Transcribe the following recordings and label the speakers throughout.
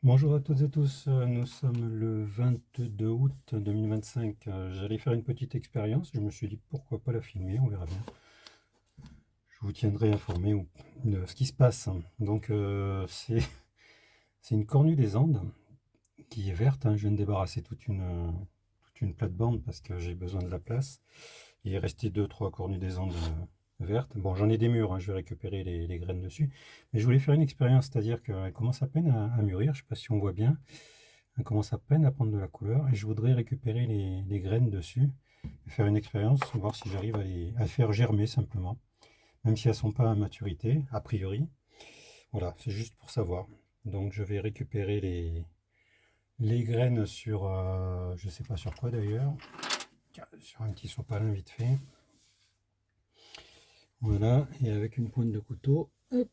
Speaker 1: Bonjour à toutes et tous, nous sommes le 22 août 2025. J'allais faire une petite expérience, je me suis dit pourquoi pas la filmer, on verra bien. Je vous tiendrai informé de ce qui se passe. Donc c'est une cornue des Andes qui est verte, hein. Je viens de débarrasser toute une plate-bande parce que j'ai besoin de la place. Il est resté deux trois cornues des Andes vertes. Bon, j'en ai des mûres, hein, je vais récupérer les graines dessus. Mais je voulais faire une expérience, c'est-à-dire qu'elle commence à peine à mûrir, je ne sais pas si on voit bien. Elle commence à peine à prendre de la couleur et je voudrais récupérer les graines dessus et faire une expérience, voir si j'arrive à faire germer simplement, même si elles ne sont pas à maturité, a priori. Voilà, c'est juste pour savoir. Donc je vais récupérer les graines sur, je ne sais pas sur quoi d'ailleurs, sur un petit sopalin vite fait. Voilà, et avec une pointe de couteau, hop.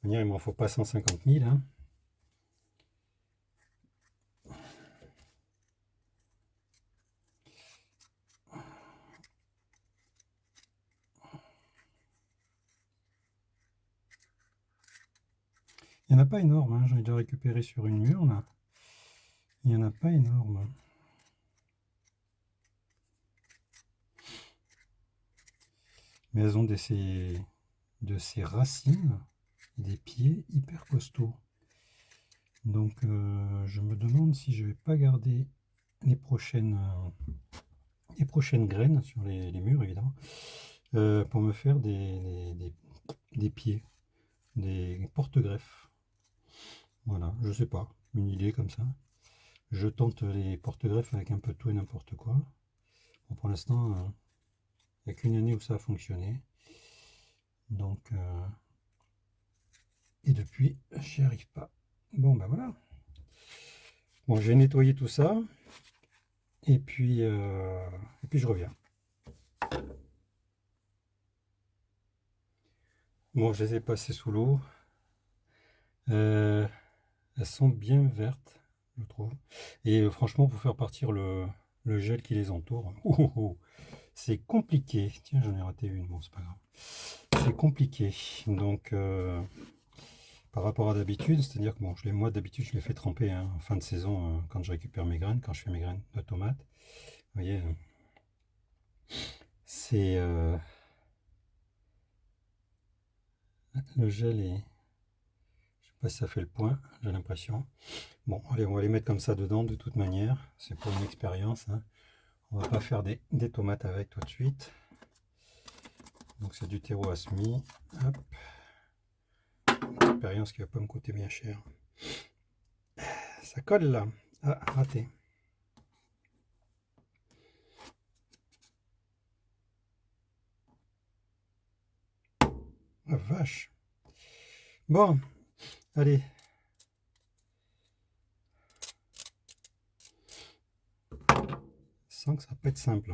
Speaker 1: De manière, il m'en faut pas 150 000, hein. Il n'y en a pas énorme, hein. J'en ai déjà récupéré sur une mûre là. Il n'y en a pas énorme. Mais elles ont de ces racines et des pieds hyper costauds. Donc je me demande si je vais pas garder les prochaines graines sur les murs évidemment pour me faire des pieds, des porte-greffes. Voilà, je sais pas, une idée comme ça. Je tente les porte-greffes avec un peu de tout et n'importe quoi. Bon, pour l'instant, il n'y a qu'une année où ça a fonctionné. Donc, et depuis, j'y arrive pas. Bon, ben voilà. Bon, je vais nettoyer tout ça. Et puis je reviens. Bon, je les ai passées sous l'eau. Euh, Elles sont bien vertes, je trouve. Et franchement, pour faire partir le gel qui les entoure, c'est compliqué. Tiens, j'en ai raté une. Bon, c'est pas grave. C'est compliqué. Donc, par rapport à d'habitude, c'est-à-dire que bon, moi d'habitude, je les fais tremper, hein, en fin de saison quand je récupère mes graines, quand je fais mes graines de tomates. Vous voyez, c'est le gel est. Je sais pas si ça fait le point, j'ai l'impression. Bon, allez, on va les mettre comme ça dedans de toute manière. C'est pour une expérience, hein. On va pas faire des tomates avec tout de suite. Donc c'est du terreau à semis. Hop. Une expérience qui va pas me coûter bien cher. Ça colle là. Ah, raté. Ah, vache. Bon, allez. Sans que ça peut être simple.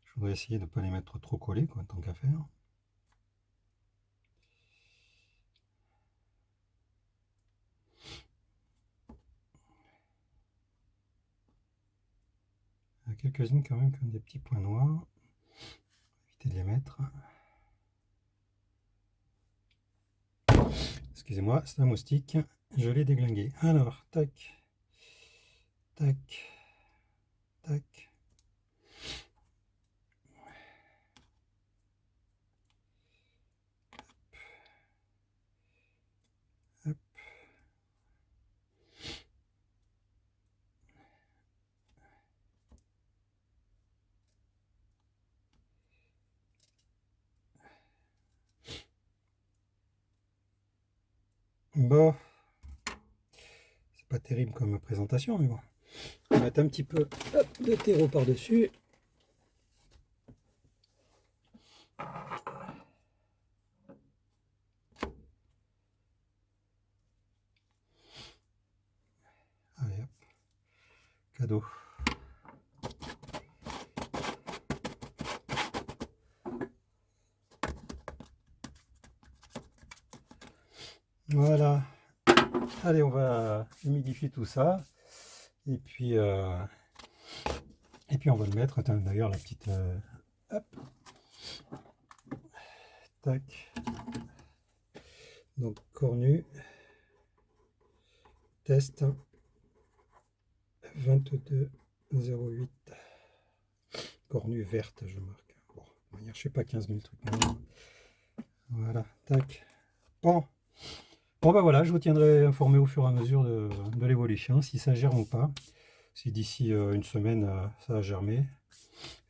Speaker 1: Je voudrais essayer de ne pas les mettre trop collés, quoi, tant qu'à faire. Il y a quelques-unes quand même qui ont des petits points noirs. Éviter de les mettre. Excusez-moi, c'est un moustique. Je l'ai déglingué. Alors, tac, tac, tac. Hop. Bon, c'est pas terrible comme présentation, mais bon. On va mettre un petit peu de terreau par-dessus. Allez hop, cadeau. Voilà. Allez, on va humidifier tout ça. Et puis, on va le mettre. Attends, d'ailleurs, la petite. Hop. Tac. Donc cornu, test 22,08. Cornu verte, je marque. Bon, de manière, je sais pas 15 000 trucs. Voilà, tac. Bon. Bon bah voilà, je vous tiendrai informé au fur et à mesure de l'évolution, si ça germe ou pas. Si d'ici une semaine ça a germé,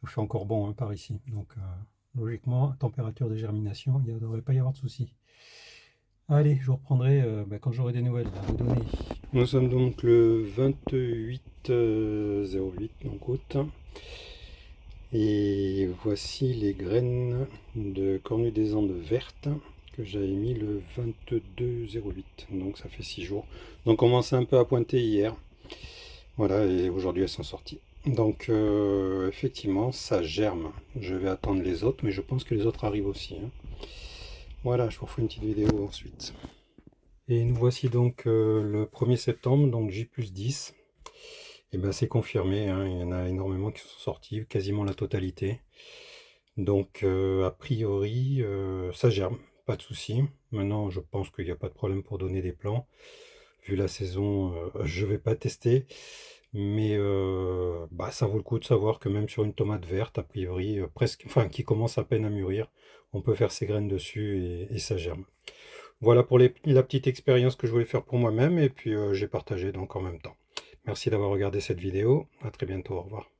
Speaker 1: il fait encore bon hein, par ici. Donc logiquement, température de germination, il ne devrait pas y avoir de souci. Allez, je vous reprendrai quand j'aurai des nouvelles à vous donner. Nous sommes donc le 28/08, donc août. Et voici les graines de cornu des Andes vertes que j'avais mis le 22/08, donc ça fait 6 jours. Donc on commençait un peu à pointer hier. Voilà, et aujourd'hui elles sont sorties. Donc effectivement, ça germe. Je vais attendre les autres, mais je pense que les autres arrivent aussi. Hein. Voilà, je vous ferai une petite vidéo ensuite. Et nous voici donc le 1er septembre, donc J+10. Et bien c'est confirmé, hein, il y en a énormément qui sont sortis, quasiment la totalité. Donc a priori, ça germe, pas de souci. Maintenant, je pense qu'il n'y a pas de problème pour donner des plants. Vu la saison, je ne vais pas tester. Mais ça vaut le coup de savoir que même sur une tomate verte, a priori, presque, enfin qui commence à peine à mûrir, on peut faire ses graines dessus et ça germe. Voilà pour la petite expérience que je voulais faire pour moi-même et puis j'ai partagé donc en même temps. Merci d'avoir regardé cette vidéo. À très bientôt. Au revoir.